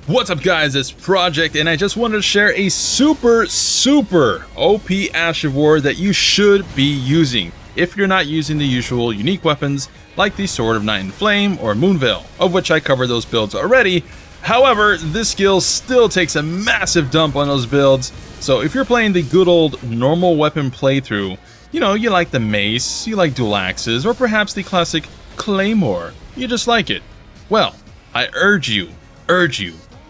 What's up guys, it's Project and I just wanted to share a super OP Ash of War that you should be using if you're not using the usual unique weapons like the Sword of Night and Flame or Moonveil, of which I covered those builds already. However, this skill still takes a massive dump on those builds, so if you're playing the good old normal weapon playthrough, you know, you like the mace, you like dual axes, or perhaps the classic claymore, you just like it. Well, I urge you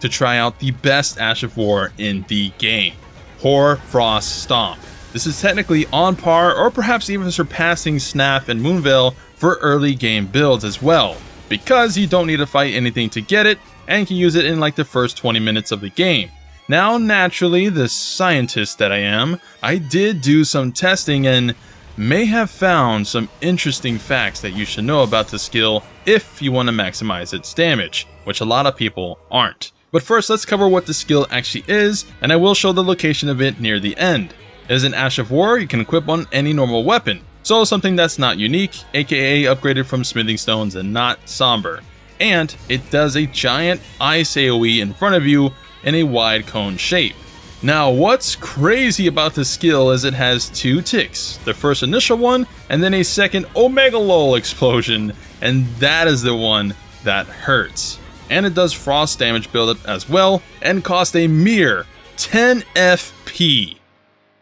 to try out the best Ash of War in the game, Hoarfrost Stomp. This is technically on par or perhaps even surpassing Snap and Moonveil for early game builds as well, because you don't need to fight anything to get it and can use it in like the first 20 minutes of the game. Now naturally, the scientist that I am, I did do some testing and may have found some interesting facts that you should know about the skill if you want to maximize its damage, which a lot of people aren't. But first, let's cover what the skill actually is, and I will show the location of it near the end. It is an Ash of War you can equip on any normal weapon, so something that's not unique, aka upgraded from smithing stones and not somber. And it does a giant ice AoE in front of you in a wide cone shape. Now what's crazy about this skill is it has two ticks, the first initial one and then a second Omega LOL explosion, and that is the one that hurts. And it does frost damage buildup as well and costs a mere 10 FP.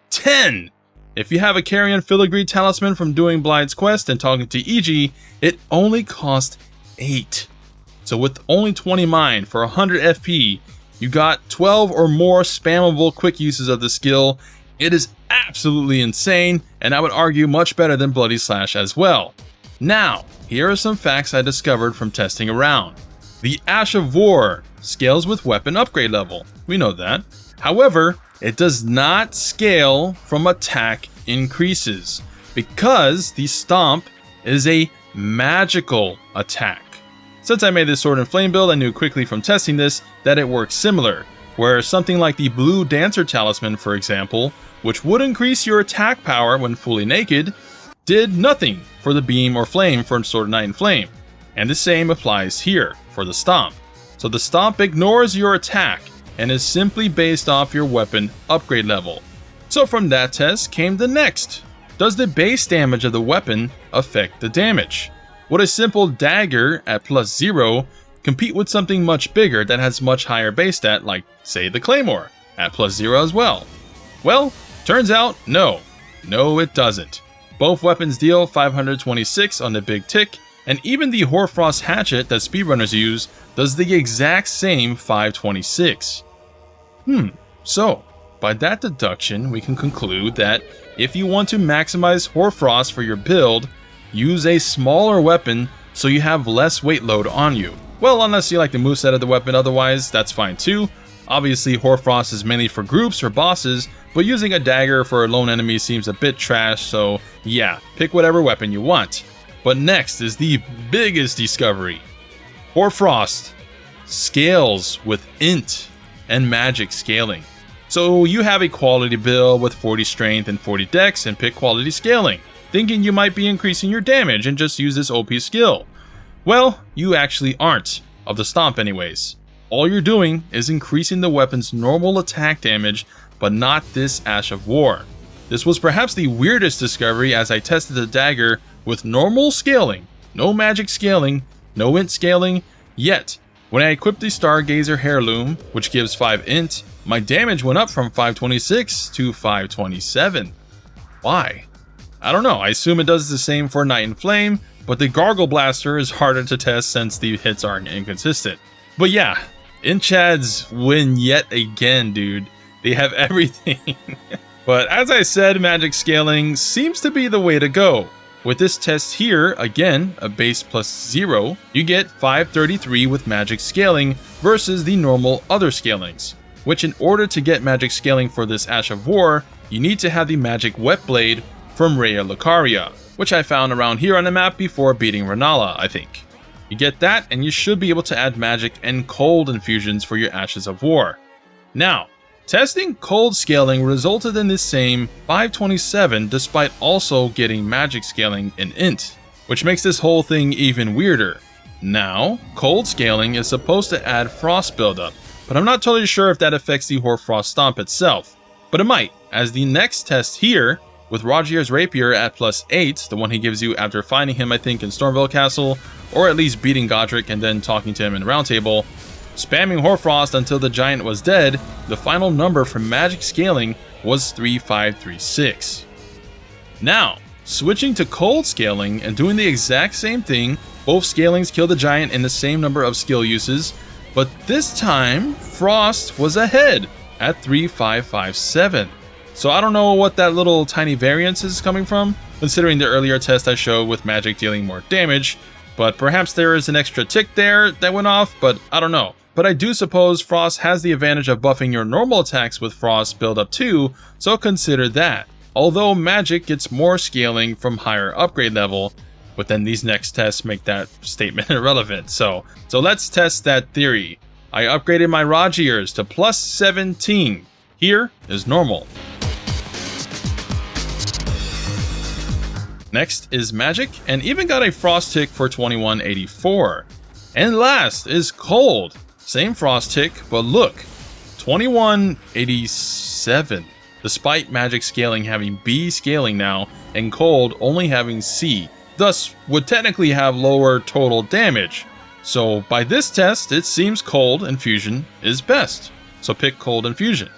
10! If you have a Carrion Filigree Talisman from doing Blide's Quest and talking to EG, it only costs 8. So with only 20 mine for 100 FP, you got 12 or more spammable quick uses of the skill. It is absolutely insane, and I would argue much better than Bloody Slash as well. Now, here are some facts I discovered from testing around. The Ash of War scales with weapon upgrade level, we know that. However, it does not scale from attack increases, because the Stomp is a magical attack. Since I made this Sword and Flame build, I knew quickly from testing this that it works similar, where something like the Blue Dancer Talisman, for example, which would increase your attack power when fully naked, did nothing for the Beam or Flame for Sword of Night and Flame. And the same applies here for the Stomp. So the Stomp ignores your attack and is simply based off your weapon upgrade level. So from that test came the next. Does the base damage of the weapon affect the damage? Would a simple dagger at +0 compete with something much bigger that has much higher base stat, like say the Claymore at +0 as well? Well, turns out no it doesn't. Both weapons deal 526 on the big tick, and even the Hoarfrost hatchet that speedrunners use does the exact same 526. So by that deduction, we can conclude that if you want to maximize Hoarfrost for your build, use a smaller weapon so you have less weight load on you. Well, unless you like the moveset of the weapon, otherwise that's fine too. Obviously Hoarfrost is mainly for groups or bosses, but using a dagger for a lone enemy seems a bit trash, so yeah, pick whatever weapon you want. But next is the biggest discovery. Hoarfrost scales with int and magic scaling. So you have a quality build with 40 strength and 40 dex and pick quality scaling, thinking you might be increasing your damage and just use this OP skill. Well, you actually aren't, of the Stomp anyways. All you're doing is increasing the weapon's normal attack damage, but not this Ash of War. This was perhaps the weirdest discovery as I tested the dagger with normal scaling, no magic scaling, no int scaling, yet when I equipped the Stargazer Heirloom, which gives 5 int, my damage went up from 526 to 527. Why? I don't know, I assume it does the same for Night and Flame, but the Gargle Blaster is harder to test since the hits are inconsistent. But yeah, Int Chads win yet again, dude. They have everything. But as I said, magic scaling seems to be the way to go. With this test here, again, a base +0, you get 533 with magic scaling versus the normal other scalings, which in order to get magic scaling for this Ash of War, you need to have the magic Wet Blade from Raya Lucaria, which I found around here on the map before beating Renala, I think. You get that and you should be able to add magic and cold infusions for your Ashes of War. Now, testing cold scaling resulted in the same 527 despite also getting magic scaling in int, which makes this whole thing even weirder. Now, cold scaling is supposed to add frost buildup, but I'm not totally sure if that affects the Hoarfrost Stomp itself. But it might, as the next test here, with Rogier's Rapier at +8, the one he gives you after finding him I think in Stormville Castle, or at least beating Godric and then talking to him in Round Table, spamming Hoarfrost until the giant was dead, the final number for magic scaling was 3536. Now, switching to cold scaling and doing the exact same thing, both scalings kill the giant in the same number of skill uses, but this time, Frost was ahead at 3557. So I don't know what that little tiny variance is coming from, considering the earlier test I showed with magic dealing more damage, but perhaps there is an extra tick there that went off, but I don't know. But I do suppose Frost has the advantage of buffing your normal attacks with Frost build up too, so consider that. Although magic gets more scaling from higher upgrade level, but then these next tests make that statement irrelevant. So let's test that theory. I upgraded my Rogiers to +17. Here is normal. Next is magic, and even got a frost tick for 2184. And last is cold. Same frost tick, but look, 2187. Despite magic scaling having B scaling now, and cold only having C, thus would technically have lower total damage. So by this test, it seems cold infusion is best. So pick cold infusion.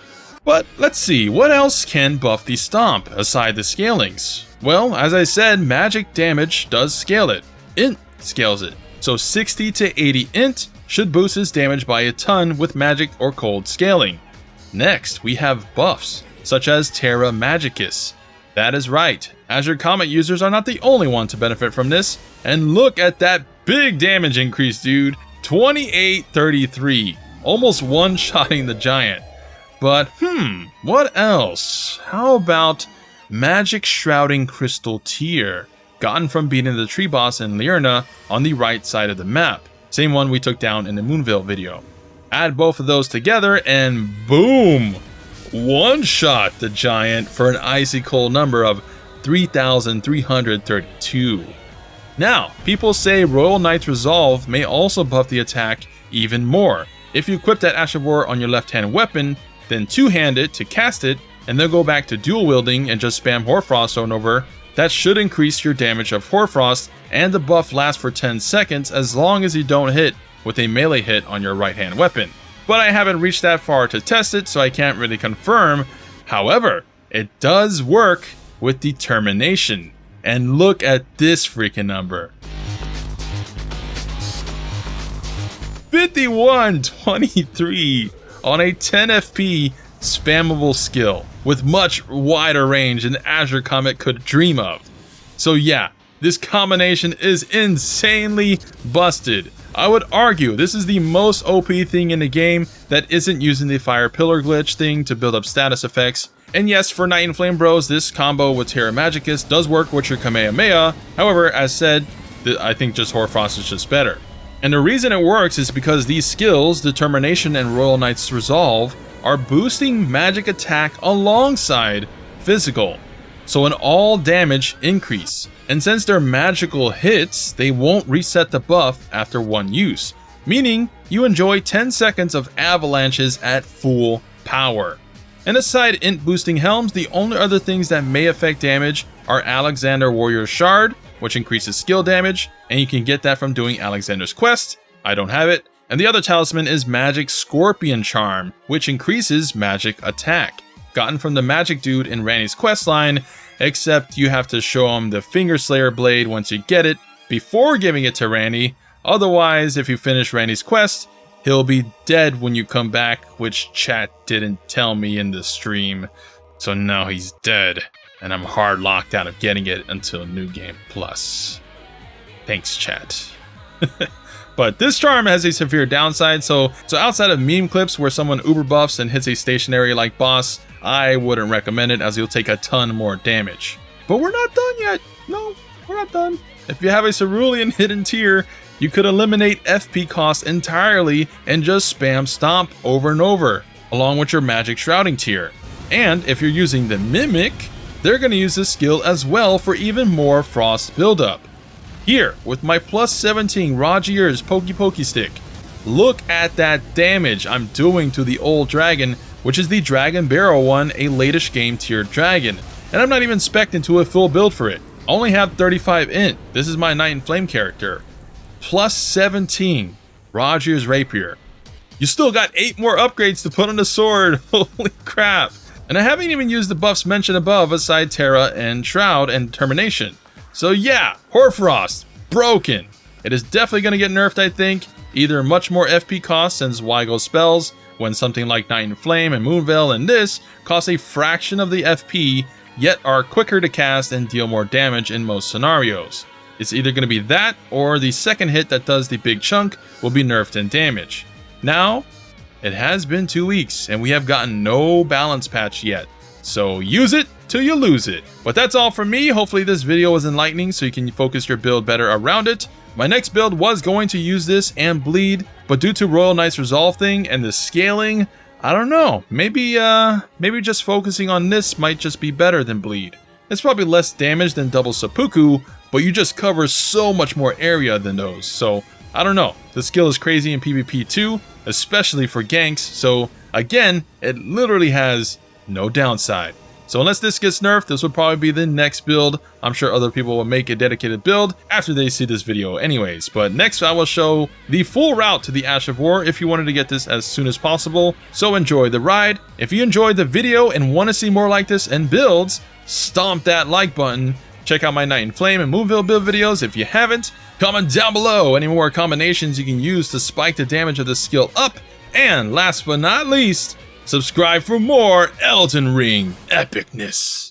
But let's see, what else can buff the stomp aside the scalings? Well, as I said, magic damage does scale it. Int scales it. So 60 to 80 int should boost his damage by a ton with magic or cold scaling. Next, we have buffs, such as Terra Magicus. That is right, Azure Comet users are not the only one to benefit from this, and look at that big damage increase, dude. 2833, almost one-shotting the giant. But what else? How about Magic Shrouding Crystal Tier, gotten from beating the tree boss in Liurna on the right side of the map, same one we took down in the Moonville video. Add both of those together and boom! One-shot the giant for an icy cold number of 3,332. Now, people say Royal Knight's Resolve may also buff the attack even more. If you equip that Ash of War on your left-hand weapon, then two-hand it to cast it, and then go back to dual wielding and just spam Hoarfrost on over, that should increase your damage of Hoarfrost, and the buff lasts for 10 seconds as long as you don't hit with a melee hit on your right-hand weapon. But I haven't reached that far to test it, so I can't really confirm. However, it does work with Determination. And look at this freaking number. 5123 on a 10 FP spammable skill with much wider range than Azure Comet could dream of. So yeah, this combination is insanely busted. I would argue this is the most OP thing in the game that isn't using the Fire Pillar glitch thing to build up status effects. And yes, for Night and Flame Bros, this combo with Terra Magicus does work with your Kamehameha. However, as said, I think just Hoarfrost is just better. And the reason it works is because these skills, Determination and Royal Knight's Resolve, are boosting magic attack alongside physical. So an all damage increase. And since they're magical hits, they won't reset the buff after one use, meaning you enjoy 10 seconds of avalanches at full power. And aside int boosting helms, the only other things that may affect damage are Alexander Warrior's Shard, which increases skill damage, and you can get that from doing Alexander's Quest. I don't have it. And the other talisman is Magic Scorpion Charm, which increases magic attack, gotten from the magic dude in Randy's questline, except you have to show him the Finger Slayer blade once you get it before giving it to Randy. Otherwise, if you finish Randy's quest, he'll be dead when you come back, which chat didn't tell me in the stream. So now he's dead, and I'm hard locked out of getting it until New Game Plus. Thanks, chat. But this charm has a severe downside, so outside of meme clips where someone uber buffs and hits a stationary like boss, I wouldn't recommend it as you'll take a ton more damage. But we're not done yet. No, we're not done. If you have a Cerulean hidden tier, you could eliminate FP cost entirely and just spam Stomp over and over, along with your Magic Shrouding tier. And if you're using the Mimic, they're going to use this skill as well for even more Frost buildup. Here, with my +17 Rogier's Pokey Pokey Stick, Look at that damage I'm doing to the old dragon, which is the Dragon Barrel one, a latish game tiered dragon. And I'm not even spec'd into a full build for it. I only have 35 int. This is my Knight in Flame character. Plus 17, Roger's Rapier. You still got 8 more upgrades to put on the sword. Holy crap. And I haven't even used the buffs mentioned above aside Terra and Shroud and Termination. So yeah, Hoarfrost, broken. It is definitely going to get nerfed, I think. Either much more FP cost since WIGO spells, when something like Knight in Flame and Moonveil and this cost a fraction of the FP, yet are quicker to cast and deal more damage in most scenarios. It's either going to be that, or the second hit that does the big chunk will be nerfed in damage. Now, it has been 2 weeks, and we have gotten no balance patch yet. So use it till you lose it. But that's all from me. Hopefully this video was enlightening so you can focus your build better around it. My next build was going to use this and bleed, but due to Royal Knight's resolve thing and the scaling, I don't know, maybe just focusing on this might just be better than bleed. It's probably less damage than double seppuku, but you just cover so much more area than those. So I don't know, the skill is crazy in PvP too, especially for ganks. So again, it literally has no downside. So unless this gets nerfed, this will probably be the next build. I'm sure other people will make a dedicated build after they see this video anyways. But next I will show the full route to the Ash of War if you wanted to get this as soon as possible. So enjoy the ride. If you enjoyed the video and want to see more like this and builds, stomp that like button. Check out my Knight in Flame and Moonveil build videos if you haven't. Comment down below any more combinations you can use to spike the damage of the skill up. And last but not least, subscribe for more Elden Ring epicness.